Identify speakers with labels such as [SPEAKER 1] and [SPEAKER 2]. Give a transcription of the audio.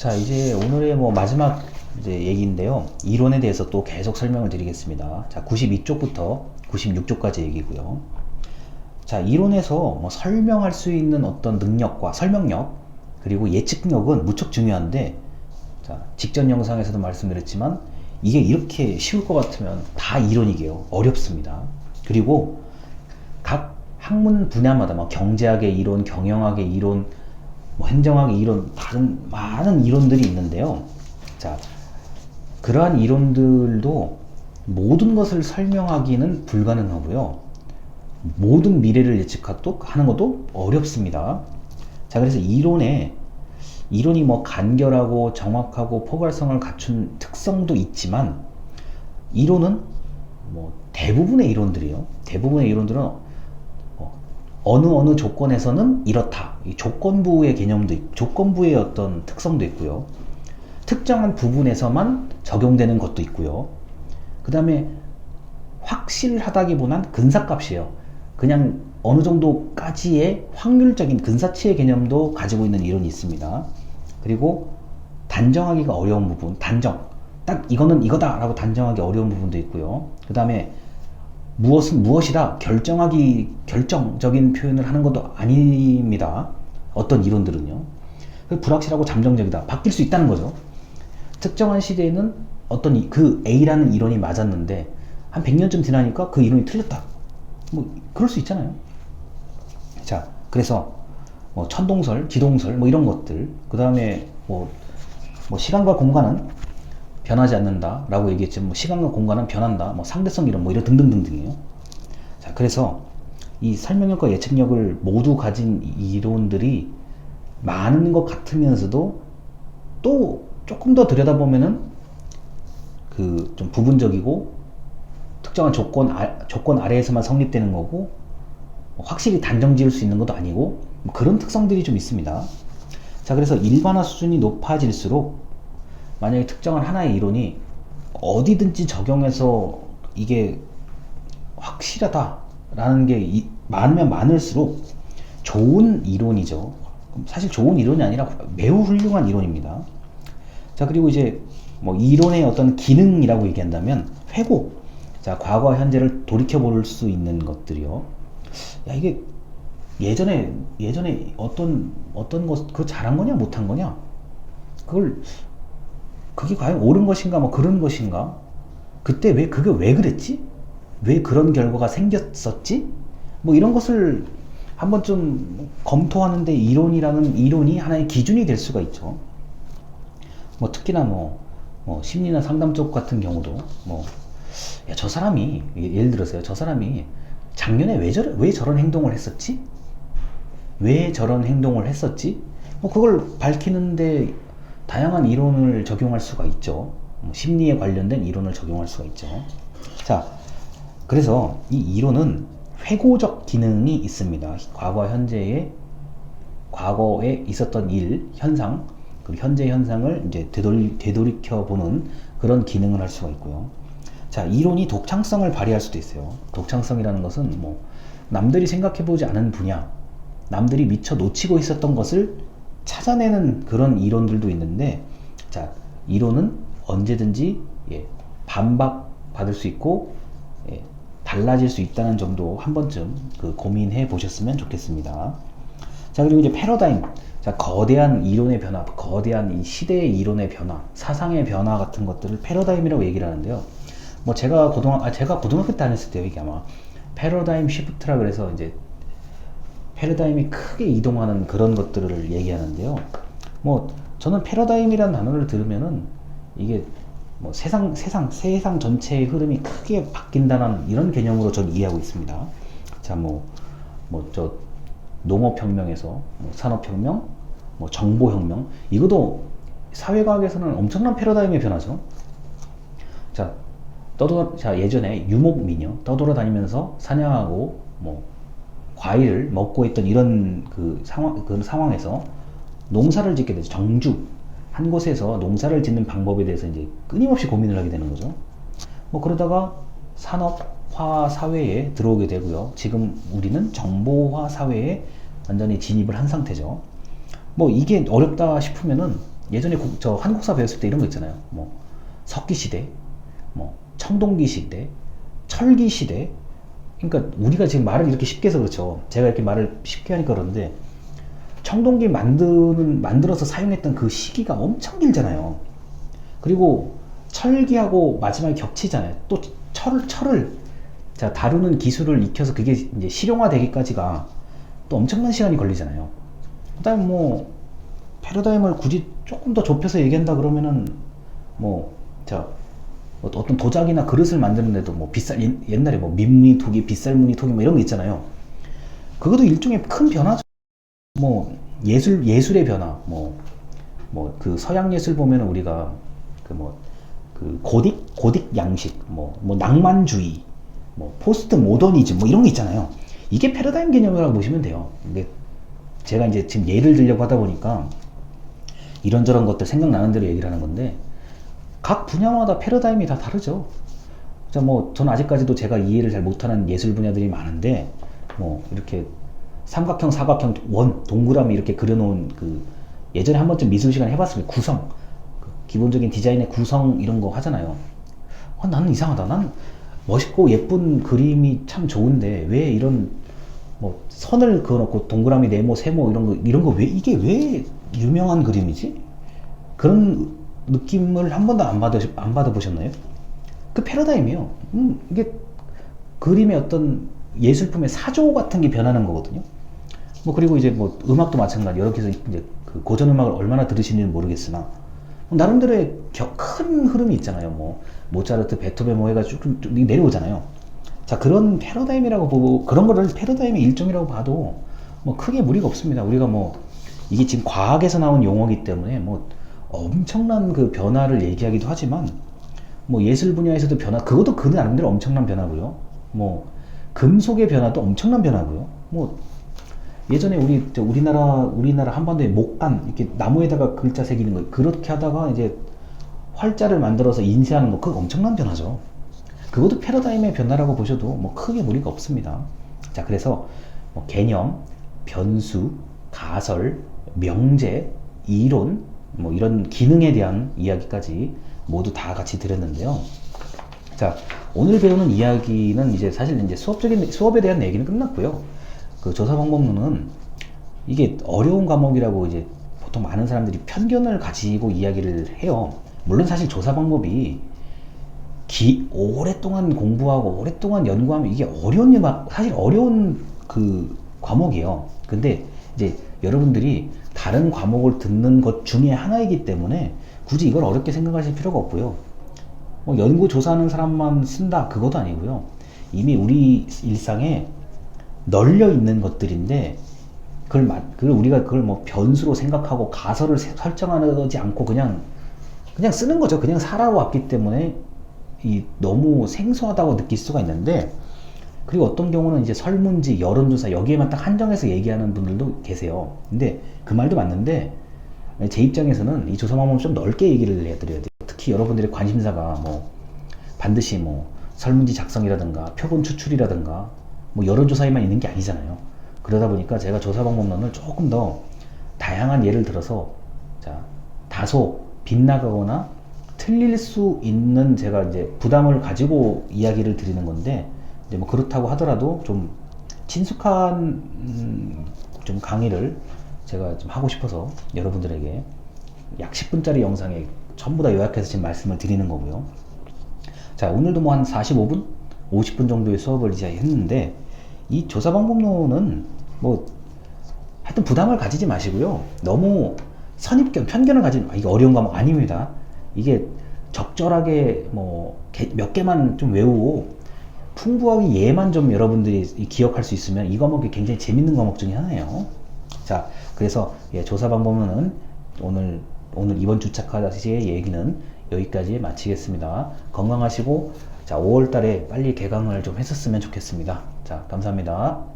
[SPEAKER 1] 자, 이제 오늘의 마지막 이제 얘기인데요. 이론에 대해서 또 계속 설명을 드리겠습니다. 자, 92쪽부터 96쪽까지 얘기고요. 자, 이론에서 설명할 수 있는 어떤 능력과 설명력, 그리고 예측력은 무척 중요한데, 자, 직전 영상에서도 말씀드렸지만, 이게 이렇게 쉬울 것 같으면 다 이론이게요. 어렵습니다. 그리고 각 학문 분야마다 경제학의 이론, 경영학의 이론, 행정학의 이론, 다른 많은 이론들이 있는데요. 자, 그러한 이론들도 모든 것을 설명하기는 불가능하고요. 모든 미래를 예측하는 것도 어렵습니다. 자, 그래서 이론이 간결하고 정확하고 포괄성을 갖춘 특성도 있지만, 이론은 대부분의 이론들은 어느 조건에서는 이렇다. 이 조건부의 조건부의 어떤 특성도 있고요. 특정한 부분에서만 적용되는 것도 있고요. 그 다음에 확실하다기보단 근사값이에요. 그냥 어느 정도까지의 확률적인 근사치의 개념도 가지고 있는 이론이 있습니다. 그리고 단정하기가 어려운 부분, 딱 이거는 이거다 라고 단정하기 어려운 부분도 있고요. 그 다음에 무엇은 무엇이다 결정적인 표현을 하는 것도 아닙니다. 어떤 이론들은요. 불확실하고 잠정적이다. 바뀔 수 있다는 거죠. 특정한 시대에는 어떤 그 A라는 이론이 맞았는데 한 100년쯤 지나니까 그 이론이 틀렸다. 그럴 수 있잖아요. 자, 그래서 천동설, 지동설 이런 것들, 그 다음에 시간과 공간은 변하지 않는다 라고 얘기했지만 시간과 공간은 변한다, 상대성 이론 이런 등등등등이에요. 자, 그래서 이 설명력과 예측력을 모두 가진 이론들이 많은 것 같으면서도 또 조금 더 들여다보면은 좀 부분적이고 특정한 조건 아래에서만 성립되는 거고, 확실히 단정 지을 수 있는 것도 아니고, 그런 특성들이 좀 있습니다. 자, 그래서 일반화 수준이 높아질수록 만약에 특정한 하나의 이론이 어디든지 적용해서 이게 확실하다라는 게 많으면 많을수록 좋은 이론이죠. 사실 좋은 이론이 아니라 매우 훌륭한 이론입니다. 자, 그리고 이제 이론의 어떤 기능이라고 얘기한다면 회고, 자, 과거와 현재를 돌이켜 볼 수 있는 것들이요. 야, 이게 예전에 어떤 것 그거 잘한 거냐 못한 거냐, 그게 과연 옳은 것인가 그런 것인가, 그때 그게 왜 그랬지, 왜 그런 결과가 생겼었지, 이런 것을 한번 좀 검토하는데 이론이 하나의 기준이 될 수가 있죠. 특히나 심리나 상담 쪽 같은 경우도 야, 저 사람이 예를 들어서요, 저 사람이 작년에 왜 저런 행동을 했었지? 그걸 밝히는데 다양한 이론을 적용할 수가 있죠. 심리에 관련된 이론을 적용할 수가 있죠. 자, 그래서 이 이론은 회고적 기능이 있습니다. 과거에 있었던 일, 현상, 그리고 현재 현상을 이제 되돌이켜 보는 그런 기능을 할 수가 있고요. 자, 이론이 독창성을 발휘할 수도 있어요. 독창성이라는 것은 남들이 생각해보지 않은 분야, 남들이 미처 놓치고 있었던 것을 찾아내는 그런 이론들도 있는데, 자, 이론은 언제든지 반박받을 수 있고 달라질 수 있다는 점도 한 번쯤 고민해 보셨으면 좋겠습니다. 자, 그리고 이제 패러다임, 자, 거대한 이론의 변화, 거대한 이 시대의 이론의 변화, 사상의 변화 같은 것들을 패러다임이라고 얘기를 하는데요. 제가 고등학교 때 다녔을 때 이게 아마 패러다임 시프트라 그래서 이제 패러다임이 크게 이동하는 그런 것들을 얘기하는데요. 저는 패러다임이라는 단어를 들으면은 이게 세상 전체의 흐름이 크게 바뀐다는 이런 개념으로 저는 이해하고 있습니다. 자, 저 농업혁명에서 산업혁명, 정보혁명, 이것도 사회과학에서는 엄청난 패러다임의 변화죠. 자, 예전에 유목민이요, 떠돌아다니면서 사냥하고 과일을 먹고 있던 이런 그 상황에서 농사를 짓게 되죠. 한 곳에서 농사를 짓는 방법에 대해서 이제 끊임없이 고민을 하게 되는 거죠. 그러다가 산업화 사회에 들어오게 되고요. 지금 우리는 정보화 사회에 완전히 진입을 한 상태죠. 이게 어렵다 싶으면은 예전에 저 한국사 배웠을 때 이런 거 있잖아요. 뭐 석기시대, 뭐 청동기시대, 철기시대. 그러니까 우리가 지금 말을 이렇게 쉽게 해서 그렇죠. 제가 이렇게 말을 쉽게 하니까 그런데 청동기 만들어서 사용했던 그 시기가 엄청 길잖아요. 그리고 철기하고 마지막에 겹치잖아요. 또 철을 자, 다루는 기술을 익혀서 그게 이제 실용화되기까지가 또 엄청난 시간이 걸리잖아요. 그다음에 뭐 패러다임을 굳이 조금 더 좁혀서 얘기한다 그러면은 뭐 자, 어떤 도자기나 그릇을 만드는데도 뭐 옛날에 뭐 민미토기, 빗살무늬토기 뭐 이런 거 있잖아요. 그것도 일종의 큰 변화죠. 뭐 예술의 변화, 뭐 그 서양 예술 보면은 우리가 그 고딕 양식, 뭐 낭만주의, 뭐 포스트 모더니즘 뭐 이런 거 있잖아요. 이게 패러다임 개념이라고 보시면 돼요. 근데 제가 이제 지금 예를 들려고 하다 보니까 이런저런 것들 생각나는 대로 얘기를 하는 건데 각 분야마다 패러다임이 다 다르죠. 자, 뭐 저는 아직까지도 제가 이해를 잘 못하는 예술 분야들이 많은데 뭐 이렇게 삼각형, 사각형, 원, 동그라미 이렇게 그려놓은 그 예전에 한 번쯤 미술 시간 해봤습니다. 구성, 그 기본적인 디자인의 구성 이런 거 하잖아요. 나는 이상하다. 난 멋있고 예쁜 그림이 참 좋은데 왜 이런 뭐 선을 그어놓고 동그라미, 네모, 세모 이런 거 왜 이게 왜 유명한 그림이지? 그런 느낌을 한 번도 안 받아보셨나요? 그 패러다임이요. 이게 그림의 어떤 예술품의 사조 같은 게 변하는 거거든요. 뭐 그리고 이제 뭐 음악도 마찬가지. 여러분께서 이제 그 고전 음악을 얼마나 들으시는지는 모르겠으나 나름대로의 큰 흐름이 있잖아요. 뭐 모차르트, 베토벤 뭐 해가지고 쭉 내려오잖아요. 자, 그런 패러다임이라고 보고 그런 거를 패러다임의 일종이라고 봐도 뭐 크게 무리가 없습니다. 우리가 뭐 이게 지금 과학에서 나온 용어이기 때문에 뭐 엄청난 그 변화를 얘기하기도 하지만 뭐 예술 분야에서도 그것도 그 나름대로 엄청난 변화고요. 뭐 금속의 변화도 엄청난 변화고요. 뭐 예전에 우리나라 한반도에 목간 이렇게 나무에다가 글자 새기는 거 그렇게 하다가 이제 활자를 만들어서 인쇄하는 거 그거 엄청난 변화죠. 그것도 패러다임의 변화라고 보셔도 뭐 크게 무리가 없습니다. 자, 그래서 뭐 개념, 변수, 가설, 명제, 이론 뭐 이런 기능에 대한 이야기까지 모두 다 같이 드렸는데요. 자, 오늘 배우는 이야기는 이제 사실 이제 수업에 대한 얘기는 끝났고요. 그 조사 방법론은 이게 어려운 과목이라고 이제 보통 많은 사람들이 편견을 가지고 이야기를 해요. 물론 사실 조사 방법이 오랫동안 공부하고 오랫동안 연구하면 이게 사실 어려운 그 과목이에요. 근데 이제 여러분들이 다른 과목을 듣는 것 중에 하나이기 때문에 굳이 이걸 어렵게 생각하실 필요가 없고요. 뭐 연구 조사하는 사람만 쓴다 그것도 아니고요. 이미 우리 일상에 널려 있는 것들인데 우리가 그걸 뭐 변수로 생각하고 가설을 설정하지 않고 그냥 쓰는 거죠. 그냥 살아왔기 때문에 너무 생소하다고 느낄 수가 있는데, 그리고 어떤 경우는 이제 설문지, 여론조사 여기에만 딱 한정해서 얘기하는 분들도 계세요. 근데 그 말도 맞는데 제 입장에서는 이 조사 방법을 좀 넓게 얘기를 해드려야 돼요. 특히 여러분들의 관심사가 뭐 반드시 뭐 설문지 작성이라든가 표본 추출이라든가 뭐 여론조사에만 있는 게 아니잖아요. 그러다 보니까 제가 조사 방법론을 조금 더 다양한 예를 들어서 다소 빗나가거나 틀릴 수 있는 제가 이제 부담을 가지고 이야기를 드리는 건데, 이제 뭐 그렇다고 하더라도 좀 친숙한 좀 강의를 제가 좀 하고 싶어서 여러분들에게 약 10분짜리 영상에 전부 다 요약해서 지금 말씀을 드리는 거고요. 자, 오늘도 뭐 한 45분? 50분 정도의 수업을 이제 했는데, 이 조사 방법론은 뭐 하여튼 부담을 가지지 마시고요. 너무 편견을 가지지 이게 어려운 과목 아닙니다. 이게 적절하게 뭐 몇 개만 좀 외우고 풍부하게 얘만 좀 여러분들이 기억할 수 있으면 이 과목이 굉장히 재밌는 과목 중에 하나예요. 자, 그래서 조사 방법론은 오늘 이번 주차카 시의 얘기는 여기까지 마치겠습니다. 건강하시고 5월 달에 빨리 개강을 좀 했었으면 좋겠습니다. 자, 감사합니다.